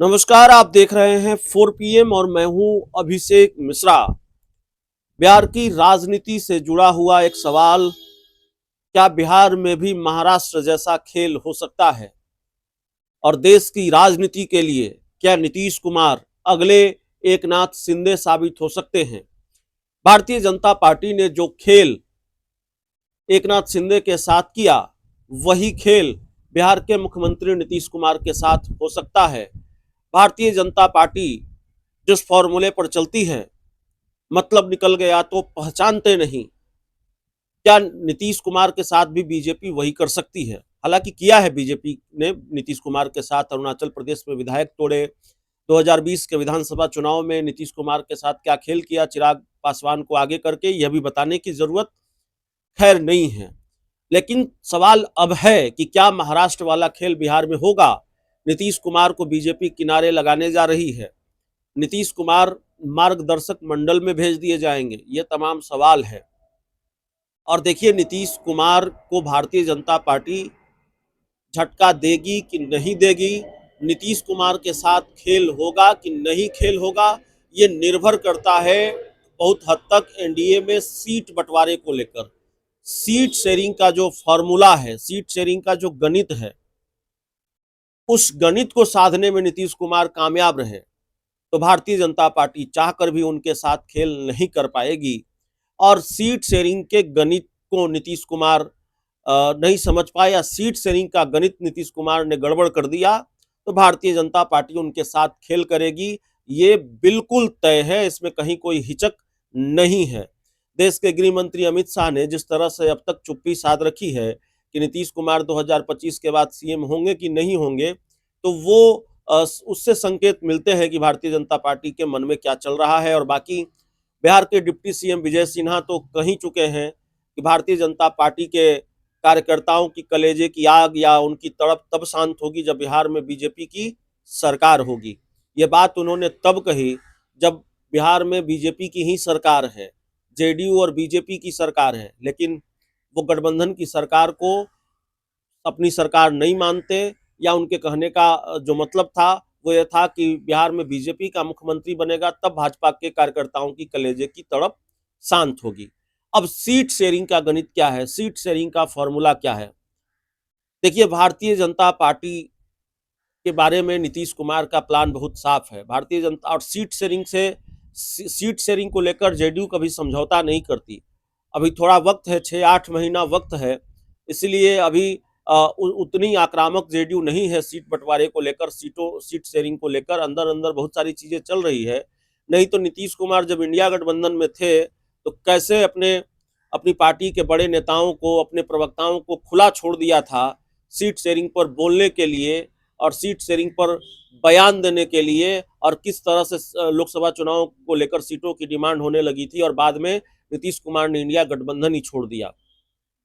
नमस्कार, आप देख रहे हैं 4 पीएम और मैं हूं अभिषेक मिश्रा। बिहार की राजनीति से जुड़ा हुआ एक सवाल, क्या बिहार में भी महाराष्ट्र जैसा खेल हो सकता है? और देश की राजनीति के लिए क्या नीतीश कुमार अगले एकनाथ शिंदे साबित हो सकते हैं? भारतीय जनता पार्टी ने जो खेल एकनाथ शिंदे के साथ किया, वही खेल बिहार के मुख्यमंत्री नीतीश कुमार के साथ हो सकता है। भारतीय जनता पार्टी जिस फॉर्मूले पर चलती है, मतलब निकल गया तो पहचानते नहीं, क्या नीतीश कुमार के साथ भी बीजेपी वही कर सकती है? हालांकि किया है बीजेपी ने नीतीश कुमार के साथ, अरुणाचल प्रदेश में विधायक तोड़े। 2020 के विधानसभा चुनाव में नीतीश कुमार के साथ क्या खेल किया चिराग पासवान को आगे करके, यह भी बताने की जरूरत खैर नहीं है। लेकिन सवाल अब है कि क्या महाराष्ट्र वाला खेल बिहार में होगा? नीतीश कुमार को बीजेपी किनारे लगाने जा रही है, नीतीश कुमार मार्गदर्शक मंडल में भेज दिए जाएंगे, ये तमाम सवाल है। और देखिए, नीतीश कुमार को भारतीय जनता पार्टी झटका देगी कि नहीं देगी, नीतीश कुमार के साथ खेल होगा कि नहीं खेल होगा, ये निर्भर करता है बहुत हद तक एनडीए में सीट बंटवारे को लेकर। सीट शेयरिंग का जो फॉर्मूला है, सीट शेयरिंग का जो गणित है, उस गणित को साधने में नीतीश कुमार कामयाब रहे तो भारतीय जनता पार्टी चाहकर भी उनके साथ खेल नहीं कर पाएगी। और सीट शेयरिंग के गणित को नीतीश कुमार नहीं समझ पाए या सीट शेयरिंग का गणित नीतीश कुमार ने गड़बड़ कर दिया तो भारतीय जनता पार्टी उनके साथ खेल करेगी, ये बिल्कुल तय है, इसमें कहीं कोई हिचक नहीं है। देश के गृह मंत्री अमित शाह ने जिस तरह से अब तक चुप्पी साध रखी है कि नीतीश कुमार 2025 के बाद सीएम होंगे कि नहीं होंगे, तो वो उससे संकेत मिलते हैं कि भारतीय जनता पार्टी के मन में क्या चल रहा है। और बाकी बिहार के डिप्टी सीएम विजय सिन्हा तो कह चुके हैं कि भारतीय जनता पार्टी के कार्यकर्ताओं की कलेजे की आग या उनकी तड़प तब शांत होगी जब बिहार में बीजेपी की सरकार होगी। ये बात उन्होंने तब कही जब बिहार में बीजेपी की ही सरकार है, जेडीयू और बीजेपी की सरकार है, लेकिन वो गठबंधन की सरकार को अपनी सरकार नहीं मानते, या उनके कहने का जो मतलब था वो ये था कि बिहार में बीजेपी का मुख्यमंत्री बनेगा तब भाजपा के कार्यकर्ताओं की कलेजे की तड़प शांत होगी। अब सीट शेयरिंग का गणित क्या है, सीट शेयरिंग का फॉर्मूला क्या है? देखिए, भारतीय जनता पार्टी के बारे में नीतीश कुमार का प्लान बहुत साफ है। भारतीय जनता और सीट शेयरिंग को लेकर जेडीयू कभी समझौता नहीं करती। अभी थोड़ा वक्त है, 6-8 महीना वक्त है, इसलिए अभी उतनी आक्रामक जेडीयू नहीं है सीट बंटवारे को लेकर, सीट शेयरिंग को लेकर अंदर अंदर बहुत सारी चीजें चल रही है। नहीं तो नीतीश कुमार जब इंडिया गठबंधन में थे तो कैसे अपनी पार्टी के बड़े नेताओं को, अपने प्रवक्ताओं को खुला छोड़ दिया था सीट शेयरिंग पर बोलने के लिए और सीट शेयरिंग पर बयान देने के लिए, और किस तरह से लोकसभा चुनाव को लेकर सीटों की डिमांड होने लगी थी और बाद में नीतीश कुमार ने इंडिया गठबंधन ही छोड़ दिया।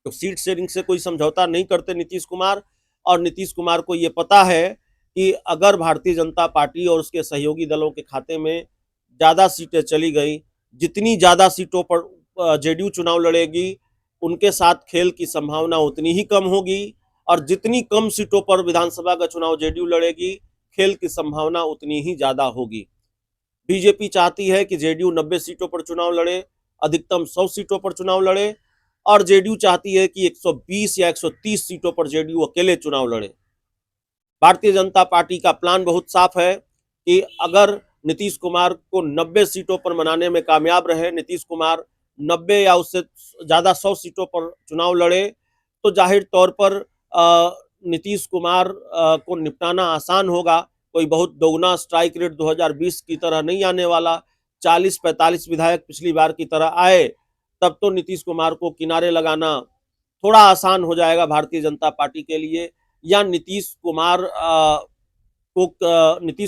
तो सीट शेयरिंग से कोई समझौता नहीं करते नीतीश कुमार। और नीतीश कुमार को ये पता है कि अगर भारतीय जनता पार्टी और उसके सहयोगी दलों के खाते में ज़्यादा सीटें चली गई, जितनी ज़्यादा सीटों पर जेडीयू चुनाव लड़ेगी, उनके साथ खेल की संभावना उतनी ही कम होगी, और जितनी कम सीटों पर विधानसभा का चुनाव जेडीयू लड़ेगी, खेल की संभावना उतनी ही ज़्यादा होगी। बीजेपी चाहती है कि जेडीयू 90 सीटों पर चुनाव लड़े, अधिकतम 100 सीटों पर चुनाव लड़े, और जेडीयू चाहती है कि 120 या 130 सीटों पर जेडीयू अकेले चुनाव लड़े। भारतीय जनता पार्टी का प्लान बहुत साफ है कि अगर नीतीश कुमार को 90 सीटों पर मनाने में कामयाब रहे, नीतीश कुमार 90 या उससे ज़्यादा 100 सीटों पर चुनाव लड़े, तो जाहिर तौर पर नीतीश कुमार को निपटाना आसान होगा। कोई बहुत दोगुना स्ट्राइक रेट 2020 की तरह नहीं आने वाला, 40-45 विधायक पिछली बार की तरह आए, तब तो नीतीश कुमार को किनारे लगाना थोड़ा आसान हो जाएगा भारतीय जनता पार्टी के लिए, या नीतीश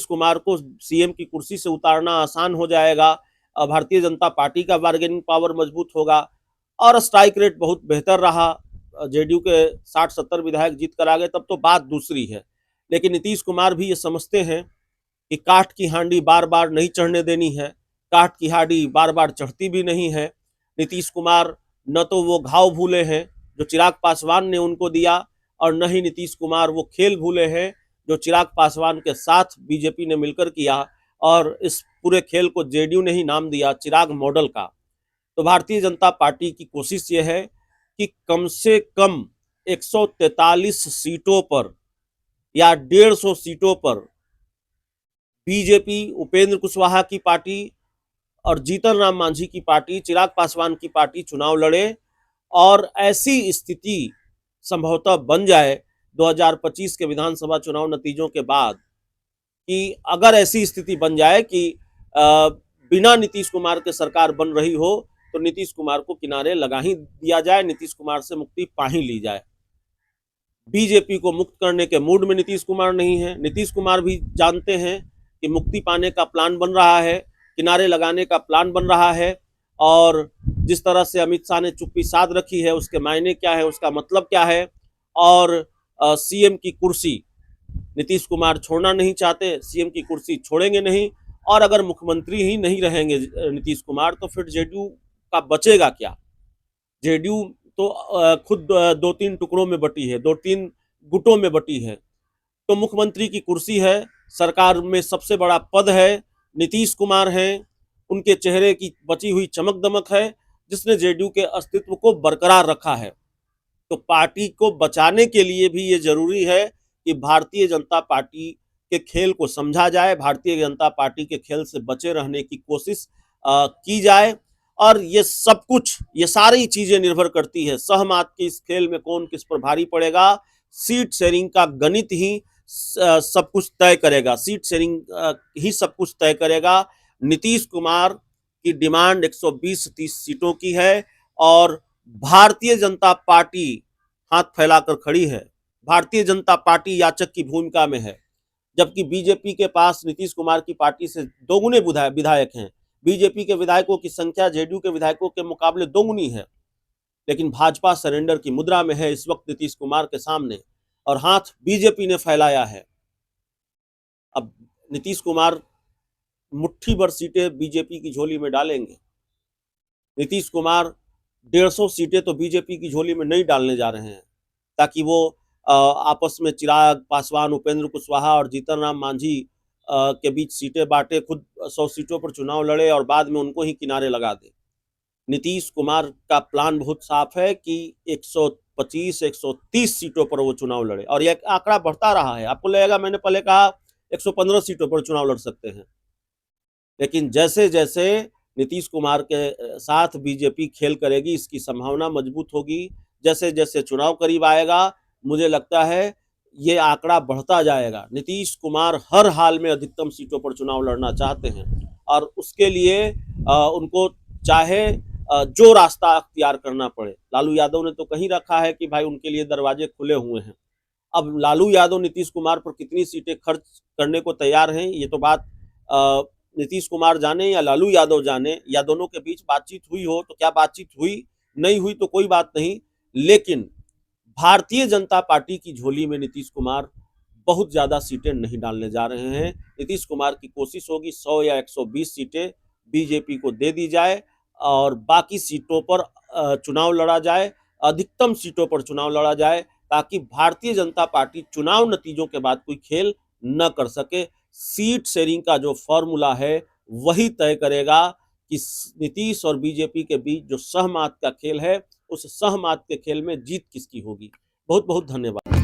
कुमार को सीएम की कुर्सी से उतारना आसान हो जाएगा। भारतीय जनता पार्टी का बार्गेनिंग पावर मजबूत होगा और स्ट्राइक रेट बहुत बेहतर रहा, जेडीयू के 60-70 विधायक जीत कर आ गए, तब तो बात दूसरी है। लेकिन नीतीश कुमार भी ये समझते हैं कि काठ की हांडी बार बार नहीं चढ़ने देनी है, काठ की हांडी बार बार चढ़ती भी नहीं है। नीतीश कुमार न तो वो घाव भूले हैं जो चिराग पासवान ने उनको दिया, और न ही नीतीश कुमार वो खेल भूले हैं जो चिराग पासवान के साथ बीजेपी ने मिलकर किया, और इस पूरे खेल को जेडीयू ने ही नाम दिया चिराग मॉडल का। तो भारतीय जनता पार्टी की कोशिश ये है कि कम से कम 143 सीटों पर या 150 सीटों पर बीजेपी, उपेंद्र कुशवाहा की पार्टी और जीतन राम मांझी की पार्टी, चिराग पासवान की पार्टी चुनाव लड़े, और ऐसी स्थिति संभवतः बन जाए 2025 के विधानसभा चुनाव नतीजों के बाद कि अगर ऐसी स्थिति बन जाए कि बिना नीतीश कुमार के सरकार बन रही हो तो नीतीश कुमार को किनारे लगा ही दिया जाए, नीतीश कुमार से मुक्ति पा ही ली जाए। बीजेपी को मुक्त करने के मूड में नीतीश कुमार नहीं है। नीतीश कुमार भी जानते हैं कि मुक्ति पाने का प्लान बन रहा है, किनारे लगाने का प्लान बन रहा है, और जिस तरह से अमित शाह ने चुप्पी साध रखी है उसके मायने क्या है, उसका मतलब क्या है, और सीएम की कुर्सी नीतीश कुमार छोड़ना नहीं चाहते, सीएम की कुर्सी छोड़ेंगे नहीं, और अगर मुख्यमंत्री ही नहीं रहेंगे नीतीश कुमार तो फिर जेडीयू का बचेगा क्या। जेडीयू तो खुद 2-3 टुकड़ों में बटी है, 2-3 गुटों में बटी है। तो मुख्यमंत्री की कुर्सी है, सरकार में सबसे बड़ा पद है, नीतीश कुमार हैं, उनके चेहरे की बची हुई चमक दमक है जिसने जेडीयू के अस्तित्व को बरकरार रखा है। तो पार्टी को बचाने के लिए भी ये जरूरी है कि भारतीय जनता पार्टी के खेल को समझा जाए, भारतीय जनता पार्टी के खेल से बचे रहने की कोशिश की जाए, और ये सब कुछ, ये सारी चीजें निर्भर करती है सहमत की इस खेल में कौन किस पर भारी पड़ेगा। सीट शेयरिंग का गणित ही सब कुछ तय करेगा, सीट शेयरिंग ही सब कुछ तय करेगा। नीतीश कुमार की डिमांड 120-30 सीटों की है, और भारतीय जनता पार्टी हाथ फैलाकर खड़ी है। भारतीय जनता पार्टी याचक की भूमिका में है, जबकि बीजेपी के पास नीतीश कुमार की पार्टी से दोगुने विधायक हैं। बीजेपी के विधायकों की संख्या जेडीयू के विधायकों के मुकाबले दोगुनी है, लेकिन भाजपा सरेंडर की मुद्रा में है इस वक्त नीतीश कुमार के सामने, और हाथ बीजेपी ने फैलाया है। अब नीतीश कुमार मुट्ठी भर सीटें बीजेपी की झोली में डालेंगे। नीतीश कुमार 150 सीटें तो बीजेपी की झोली में नहीं डालने जा रहे हैं, ताकि वो आपस में चिराग पासवान, उपेंद्र कुशवाहा और जीतन राम मांझी के बीच सीटें बांटे, खुद 100 सीटों पर चुनाव लड़े और बाद में उनको ही किनारे लगा दे। नीतीश कुमार का प्लान बहुत साफ है कि 125-130 सीटों पर वो चुनाव लड़े, और यह आंकड़ा बढ़ता रहा है। आपको लगेगा मैंने पहले कहा 115 सीटों पर चुनाव लड़ सकते हैं, लेकिन जैसे जैसे नीतीश कुमार के साथ बीजेपी खेल करेगी, इसकी संभावना मजबूत होगी। जैसे जैसे चुनाव करीब आएगा, मुझे लगता है ये आंकड़ा बढ़ता जाएगा। नीतीश कुमार हर हाल में अधिकतम सीटों पर चुनाव लड़ना चाहते हैं, और उसके लिए उनको चाहे जो रास्ता अख्तियार करना पड़े। लालू यादव ने तो कहीं रखा है कि भाई उनके लिए दरवाजे खुले हुए हैं। अब लालू यादव नीतीश कुमार पर कितनी सीटें खर्च करने को तैयार हैं, ये तो बात नीतीश कुमार जाने या लालू यादव जाने, या दोनों के बीच बातचीत हुई हो तो क्या बातचीत हुई, नहीं हुई तो कोई बात नहीं, लेकिन भारतीय जनता पार्टी की झोली में नीतीश कुमार बहुत ज्यादा सीटें नहीं डालने जा रहे हैं। नीतीश कुमार की कोशिश होगी 100 या 120 सीटें बीजेपी को दे दी जाए, और बाकी सीटों पर चुनाव लड़ा जाए, अधिकतम सीटों पर चुनाव लड़ा जाए, ताकि भारतीय जनता पार्टी चुनाव नतीजों के बाद कोई खेल न कर सके। सीट शेयरिंग का जो फॉर्मूला है वही तय करेगा कि नीतीश और बीजेपी के बीच जो सहमत का खेल है, उस सहमत के खेल में जीत किसकी होगी। बहुत बहुत धन्यवाद।